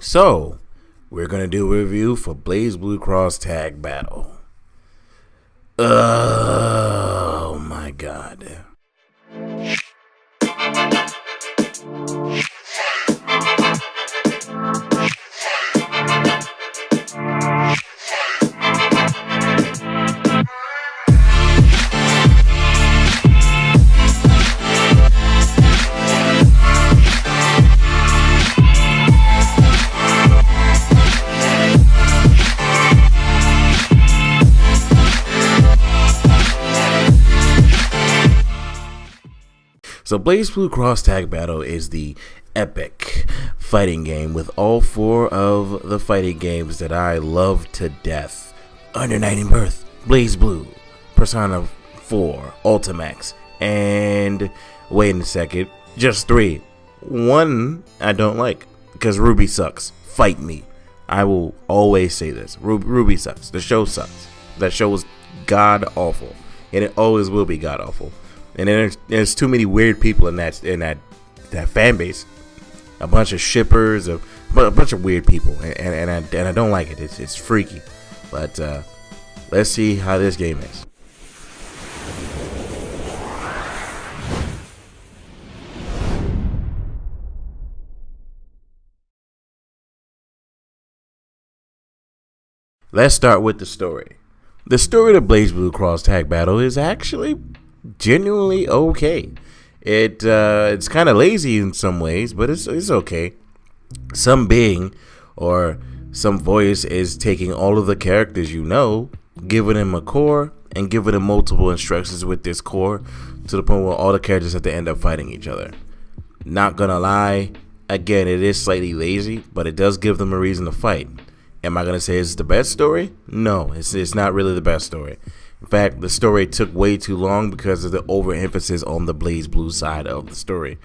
So, we're going to do a review for Blazblue Cross Tag Battle. Oh my god. So Blazblue Cross Tag Battle is the epic fighting game with all four of the fighting games that I love to death. Under Night and Birth, Blazblue, Persona 4, Ultimax, and wait a second, just three. One I don't like because Ruby sucks. Fight me. I will always say this. Ruby sucks. The show sucks. That show was god awful, and it always will be god awful. And then there's too many weird people in that fan base, a bunch of shippers, a bunch of weird people, and I don't like it. It's freaky, but let's see how this game is. Let's start with the story. The story of Blazblue Cross Tag Battle is actually genuinely okay. It's kind of lazy in some ways, but it's okay. Some being or some voice is taking all of the characters giving them a core and giving them multiple instructions with this core to the point where all the characters have to end up fighting each other. Not gonna lie, again, it is slightly lazy, but it does give them a reason to fight. Am I gonna say it's the best story? No, it's not really the best story. In fact, the story took way too long because of the overemphasis on the Blazblue side of the story.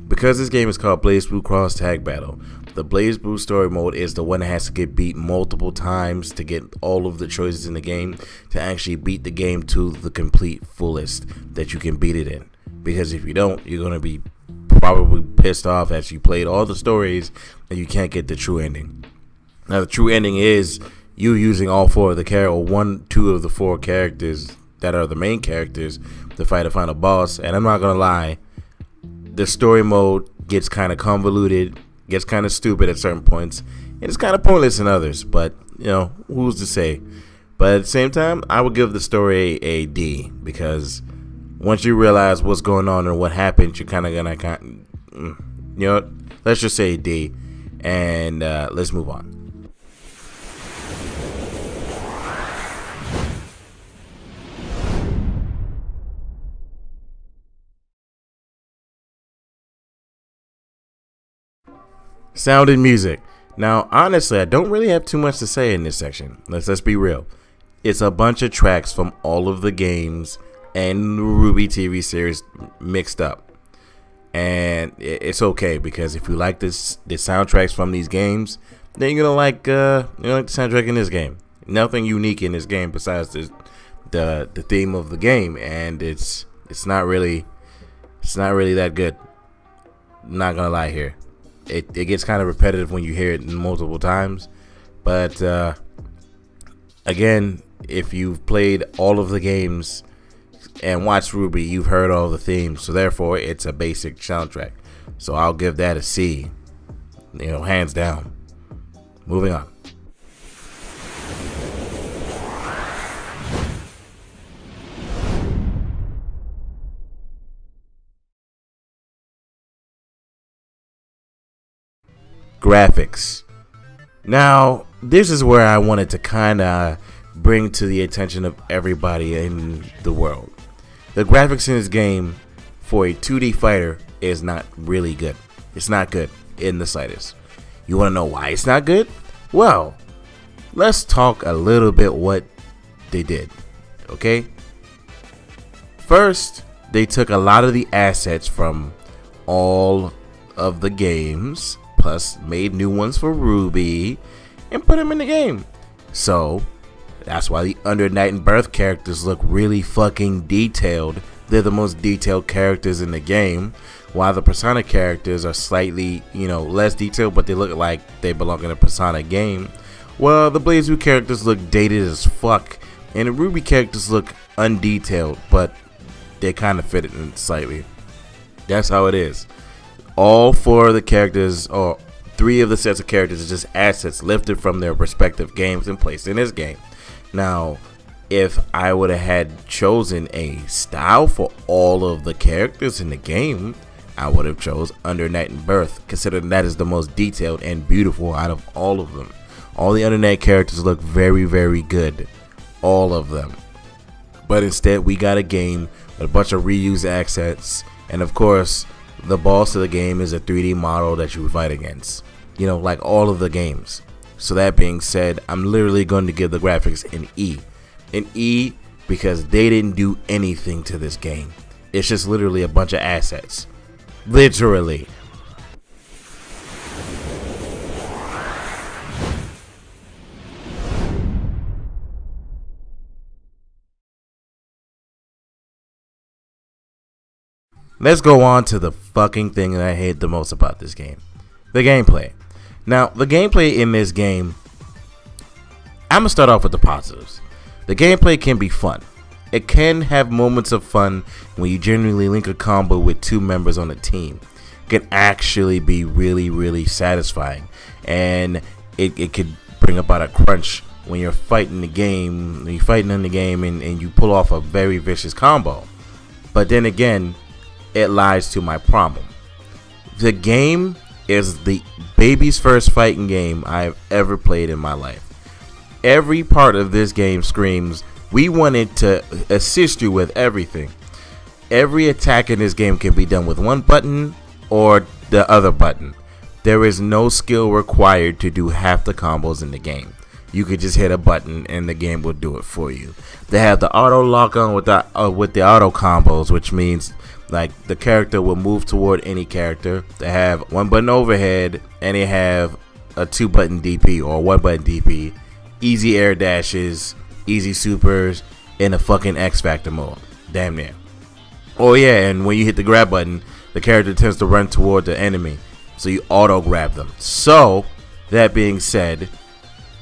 Because this game is called Blazblue Cross Tag Battle, the Blazblue story mode is the one that has to get beat multiple times to get all of the choices in the game to actually beat the game to the complete fullest that you can beat it in. Because if you don't, you're going to be probably pissed off as you played all the stories and you can't get the true ending. Now, the true ending is you using all four of the two of the four characters that are the main characters to fight a final boss. And I'm not gonna lie, the story mode gets kind of convoluted, gets kind of stupid at certain points, and it's kind of pointless in others. But who's to say? But at the same time, I would give the story a D, because once you realize what's going on and what happened, you're kind of gonna let's just say a D, and let's move on. Sound and music. Now, honestly, I don't really have too much to say in this section. Let's be real. It's a bunch of tracks from all of the games and the Ruby TV series mixed up. And it's okay, because if you like the soundtracks from these games, then you're gonna like the soundtrack in this game. Nothing unique in this game besides the theme of the game, and it's not really that good. Not gonna lie here. It gets kind of repetitive when you hear it multiple times, but again, if you've played all of the games and watched Ruby, you've heard all the themes, so therefore it's a basic soundtrack. So I'll give that a C, hands down. Moving on. Graphics. Now, this is where I wanted to kind of bring to the attention of everybody in the world. The graphics in this game for a 2D fighter is not really good. It's not good in the slightest. You want to know why it's not good? Well, let's talk a little bit what they did, okay? First, they took a lot of the assets from all of the games, plus made new ones for Ruby, and put them in the game. So that's why the Under Night and Birth characters look really fucking detailed. They're the most detailed characters in the game, while the Persona characters are slightly, less detailed, but they look like they belong in a Persona game. Well, the Blazblue characters look dated as fuck, and the Ruby characters look undetailed, but they kind of fit it in slightly. That's how it is. All 4 of the characters, or 3 of the sets of characters, are just assets lifted from their respective games and placed in this game. Now, if I would have had chosen a style for all of the characters in the game, I would have chose Under Night and Birth, considering that is the most detailed and beautiful out of all of them. All the Under Night characters look very, very good. All of them. But instead, we got a game with a bunch of reused assets, and of course, the boss of the game is a 3D model that you fight against. Like all of the games. So that being said, I'm literally going to give the graphics an E. An E because they didn't do anything to this game. It's just literally a bunch of assets. Literally. Let's go on to the fucking thing that I hate the most about this game. The gameplay. Now, the gameplay in this game, I'm going to start off with the positives. The gameplay can be fun. It can have moments of fun when you genuinely link a combo with 2 members on a team. It can actually be really, really satisfying. And it could bring about a crunch when you're fighting the game, and you pull off a very vicious combo. But then again, it lies to my problem. The game is the baby's first fighting game I've ever played in my life. Every part of this game screams, we wanted to assist you with everything. Every attack in this game can be done with one button or the other button. There is no skill required to do half the combos in the game. You could just hit a button and the game will do it for you. They have the auto lock on with the auto combos, which means like the character will move toward any character. They have 1 button overhead and they have a 2 button DP or 1 button DP, easy air dashes, easy supers, in a fucking X Factor mode. Damn near. Oh yeah, and when you hit the grab button, the character tends to run toward the enemy, so you auto grab them. So, that being said,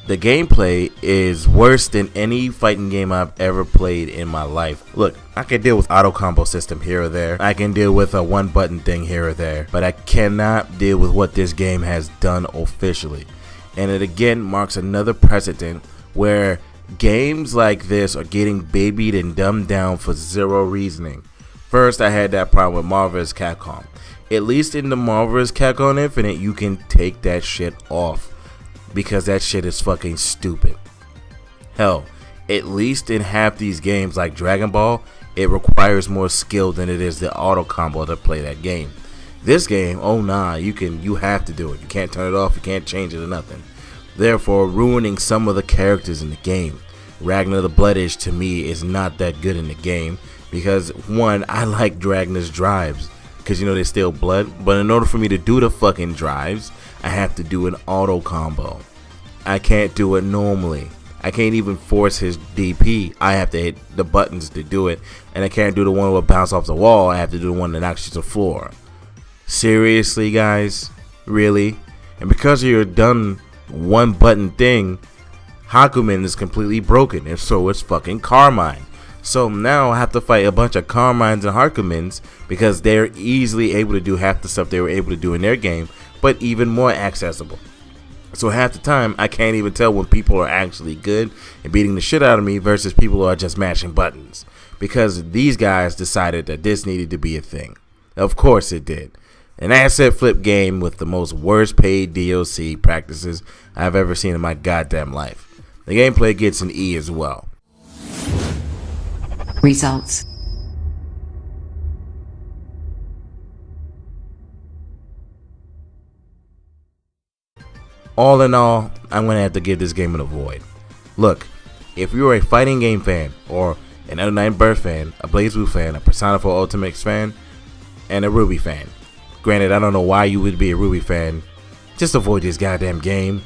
the gameplay is worse than any fighting game I've ever played in my life. Look, I can deal with auto combo system here or there. I can deal with a 1 button thing here or there. But I cannot deal with what this game has done officially. And it again marks another precedent where games like this are getting babied and dumbed down for zero reasoning. First, I had that problem with Marvel vs. Capcom. At least in the Marvel vs. Capcom Infinite, you can take that shit off. Because that shit is fucking stupid. Hell, at least in half these games like Dragon Ball, it requires more skill than it is the auto combo to play that game. This game, oh nah, you have to do it. You can't turn it off, you can't change it or nothing. Therefore, ruining some of the characters in the game. Ragnar the Bloodish to me is not that good in the game because 1, I like Ragnar's drives because they steal blood, but in order for me to do the fucking drives, I have to do an auto combo. I can't do it normally. I can't even force his DP. I have to hit the buttons to do it. And I can't do the one that will bounce off the wall. I have to do the one that knocks you to the floor. Seriously, guys? Really? And because of your done 1 button thing, Hakumen is completely broken. And so is fucking Carmine. So now I have to fight a bunch of Carmines and Hakumens because they're easily able to do half the stuff they were able to do in their game, but even more accessible. So half the time, I can't even tell when people are actually good and beating the shit out of me versus people who are just mashing buttons. Because these guys decided that this needed to be a thing. Of course it did. An asset flip game with the most worst paid DLC practices I've ever seen in my goddamn life. The gameplay gets an E as well. Results. All in all, I'm going to have to give this game an avoid. Look, if you're a fighting game fan, or an Under Night and Birth fan, a Blazblue fan, a Persona 4 Ultimates fan, and a Ruby fan. Granted, I don't know why you would be a Ruby fan. Just avoid this goddamn game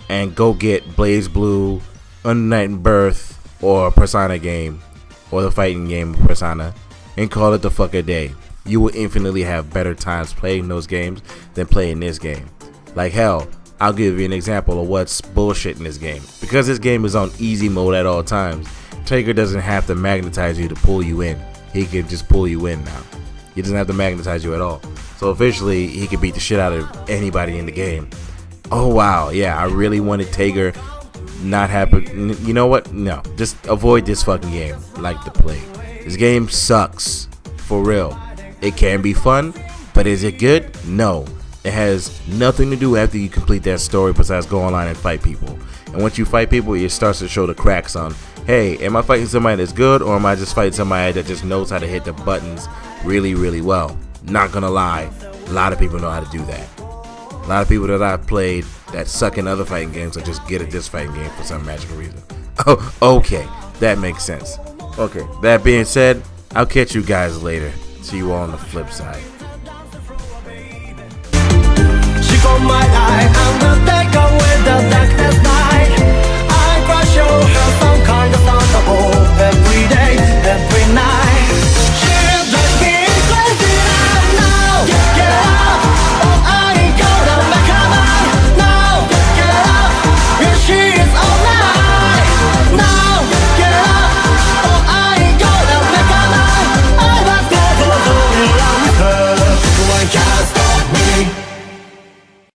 and go get Blazblue, Under Night and Birth, or a Persona game, or the fighting game of Persona, and call it the fuck a day. you will infinitely have better times playing those games than playing this game. Like hell, I'll give you an example of what's bullshit in this game. Because this game is on easy mode at all times, Taker doesn't have to magnetize you to pull you in. He can just pull you in now. He doesn't have to magnetize you at all. So officially, he can beat the shit out of anybody in the game. Oh wow, yeah, I really wanted Taker not happen. You know what? No, just avoid this fucking game like the plague. This game sucks, for real. It can be fun, but is it good? No. It has nothing to do after you complete that story besides go online and fight people. And once you fight people, it starts to show the cracks on, hey, am I fighting somebody that's good, or am I just fighting somebody that just knows how to hit the buttons really, really well? Not gonna lie, a lot of people know how to do that. A lot of people that I've played that suck in other fighting games are just good at this fighting game for some magical reason. Oh, okay, that makes sense. Okay, that being said, I'll catch you guys later. See you all on the flip side. She got my eye.